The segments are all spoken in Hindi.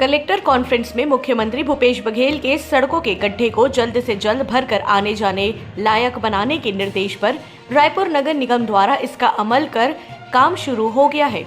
कलेक्टर कॉन्फ्रेंस में मुख्यमंत्री भूपेश बघेल के सड़कों के गड्ढे को जल्द से जल्द भरकर आने जाने लायक बनाने के निर्देश पर रायपुर नगर निगम द्वारा इसका अमल कर काम शुरू हो गया है।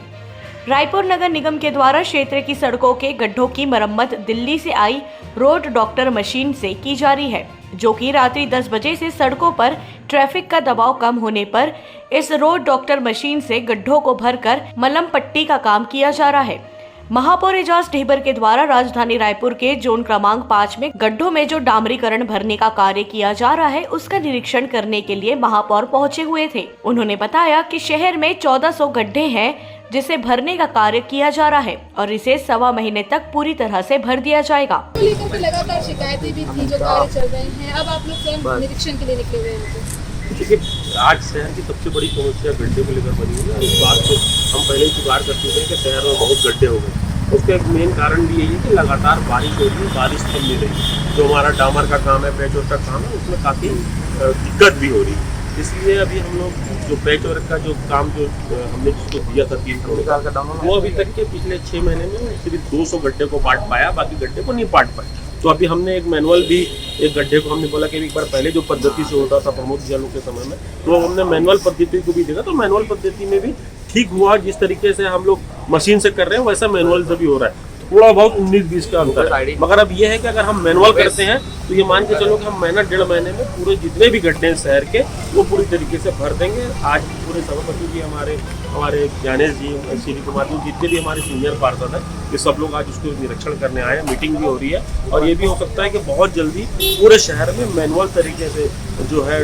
रायपुर नगर निगम के द्वारा क्षेत्र की सड़कों के गड्ढों की मरम्मत दिल्ली से आई रोड डॉक्टर मशीन से की जा रही है, जो कि रात्रि 10 बजे से सड़कों पर ट्रैफिक का दबाव कम होने पर इस रोड डॉक्टर मशीन से गड्ढों को भरकर मलम पट्टी का काम किया जा रहा है। महापौर एजाज ढेबर के द्वारा राजधानी रायपुर के जोन क्रमांक 5 में गड्ढों में जो डामरीकरण भरने का कार्य किया जा रहा है, उसका निरीक्षण करने के लिए महापौर पहुंचे हुए थे। उन्होंने बताया कि शहर में 1400 गड्ढे हैं, जिसे भरने का कार्य किया जा रहा है और इसे 1.25 महीने तक पूरी तरह से भर दिया जाएगा। लेकर लगातार शिकायतें भी थी, जो कार्य चल रहे हैं, अब आप लोग स्वयं निरीक्षण के लिए निकले हुए हैं। देखिए, आज शहर की सबसे बड़ी समस्या गड्ढे को लेकर बनी हुई है। इस बात को हम पहले ही जुगाड़ कर चुके हैं कि शहर में बहुत गड्ढे हो गए। उसका एक मेन कारण भी यही है कि लगातार बारिश हो रही है, बारिश थम नहीं रही। जो हमारा डामर का काम है, पैच वर्क का काम है, उसमें काफ़ी दिक्कत भी हो रही है। इसलिए अभी हम लोग जो पैच वर्क का जो काम जो हमने जिसको दिया था 3 करोड़ का, वो अभी तक के पिछले 6 महीने में सिर्फ 200 गड्ढे को पाट पाया, बाकी गड्ढे को नहीं पाट पाए। तो अभी हमने एक मैनुअल भी, एक गड्ढे को हमने बोला कि एक बार पहले जो पद्धति से होता था प्रमोद जी के समय में, तो हमने मैनुअल पद्धति को भी देखा, तो मैनुअल पद्धति में भी ठीक हुआ। जिस तरीके से हम लोग मशीन से कर रहे हैं वैसा मैनुअल से भी हो रहा है। थोड़ा बहुत 19-20 का अंतर है, मगर अब ये है कि अगर हम मैनुअल करते हैं तो ये मान के चलो कि हम महीना 1.5 महीने में पूरे जितने भी गड्ढे हैं शहर के, वो पूरी तरीके से भर देंगे। आज पूरे सभापति जी, हमारे ज्ञानेश जी, श्री कुमार जी, जितने भी हमारे सीनियर पार्षद हैं, ये सब लोग आज उसको निरीक्षण करने आए हैं। मीटिंग भी हो रही है और ये भी हो सकता है कि बहुत जल्दी पूरे शहर में मैनुअल तरीके से जो है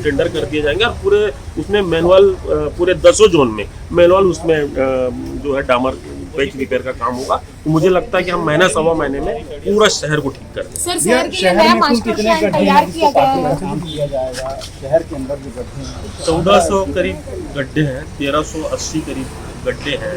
टेंडर कर दिए जाएंगे और पूरे उसमें मैनुअल, पूरे 10 जोन में मैनुअल उसमें जो है डामर पैच रिपेयर का काम होगा। तो मुझे लगता है कि हम महीना 1.25 महीने में पूरा शहर को ठीक कर देंगे। सर, शहर के नया मास्टर प्लान तैयार किया गया है। शहर के अंदर जो गड्ढे हैं 1400 करीब गड्ढे हैं, 1380 करीब गड्ढे हैं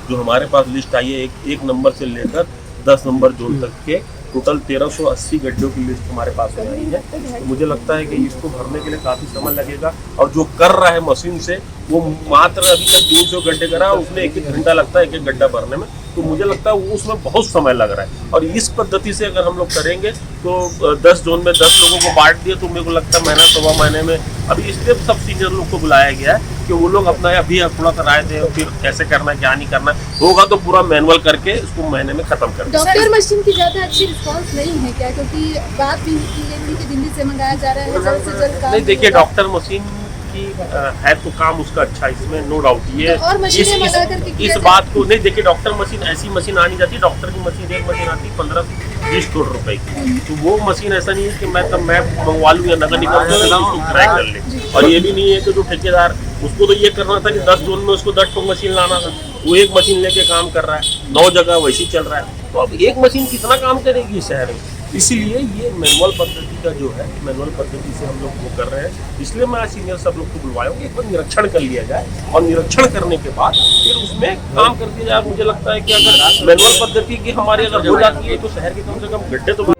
जो हमारे पास लिस्ट आई है। एक नंबर से लेकर 10 नंबर जोन तक के टोटल 1380 गड्ढों की लिस्ट हमारे पास में आई है। तो मुझे लगता है कि इसको भरने के लिए काफ़ी समय लगेगा और जो कर रहा है मशीन से, वो मात्र अभी तक 300 गड्ढे करा, उसमें 1-1 घंटा लगता है एक गड्ढा भरने में। तो मुझे लगता है उसमें बहुत समय लग रहा है और इस पद्धति से अगर हम लोग करेंगे तो 10 जोन में 10 लोगों को बांट दिए, तो मेरे को लगता है महीना 1.25 महीने में। अभी इसलिए सब सीनियर लोग को बुलाया गया है कि वो लोग अपना अभी थोड़ा सा राय दें, फिर कैसे करना है, क्या नहीं करना होगा, तो पूरा मैनुअल करके इसको महीने में खत्म कर दें। डॉक्टर मशीन की ज्यादा अच्छी रिस्पांस नहीं है क्या? क्योंकि बात भी की गई कि दिल्ली से मंगाया जा रहा है, जल्द से जल्द काम। नहीं, देखिए, डॉक्टर मशीन की है तो काम उसका अच्छा, इसमें नो डाउट। ये तो और मशीनें मंगा करके इस बात को नहीं, देखिए, डॉक्टर मशीन ऐसी मशीन आनी जाती है। डॉक्टर की मशीन, एक मशीन आती है 15 से 20 करोड़ रुपए की। तो वो मशीन ऐसा नहीं है कि मैं मंगवा लूँ या नगर निगम से उसको ट्राई कर ले। और ये भी नहीं है कि जो ठेकेदार, उसको तो ये करना था कि 10 जोन में उसको 10 मशीन लाना था, वो एक मशीन लेके काम कर रहा है, 9 जगह वैसे चल रहा है। तो अब एक मशीन कितना काम करेगी शहर में? इसीलिए ये मैनुअल पद्धति का जो है, मैनुअल पद्धति से हम लोग वो कर रहे हैं। इसलिए मैं सीनियर सब लोग को बुलवाया हूँ कि एक बार निरीक्षण कर लिया जाए और निरीक्षण करने के बाद फिर उसमें काम कर दिया जाए। मुझे लगता है कि अगर मैनुअल पद्धति की हमारी अगर हो जाती है तो शहर के कम से कम गड्ढे तो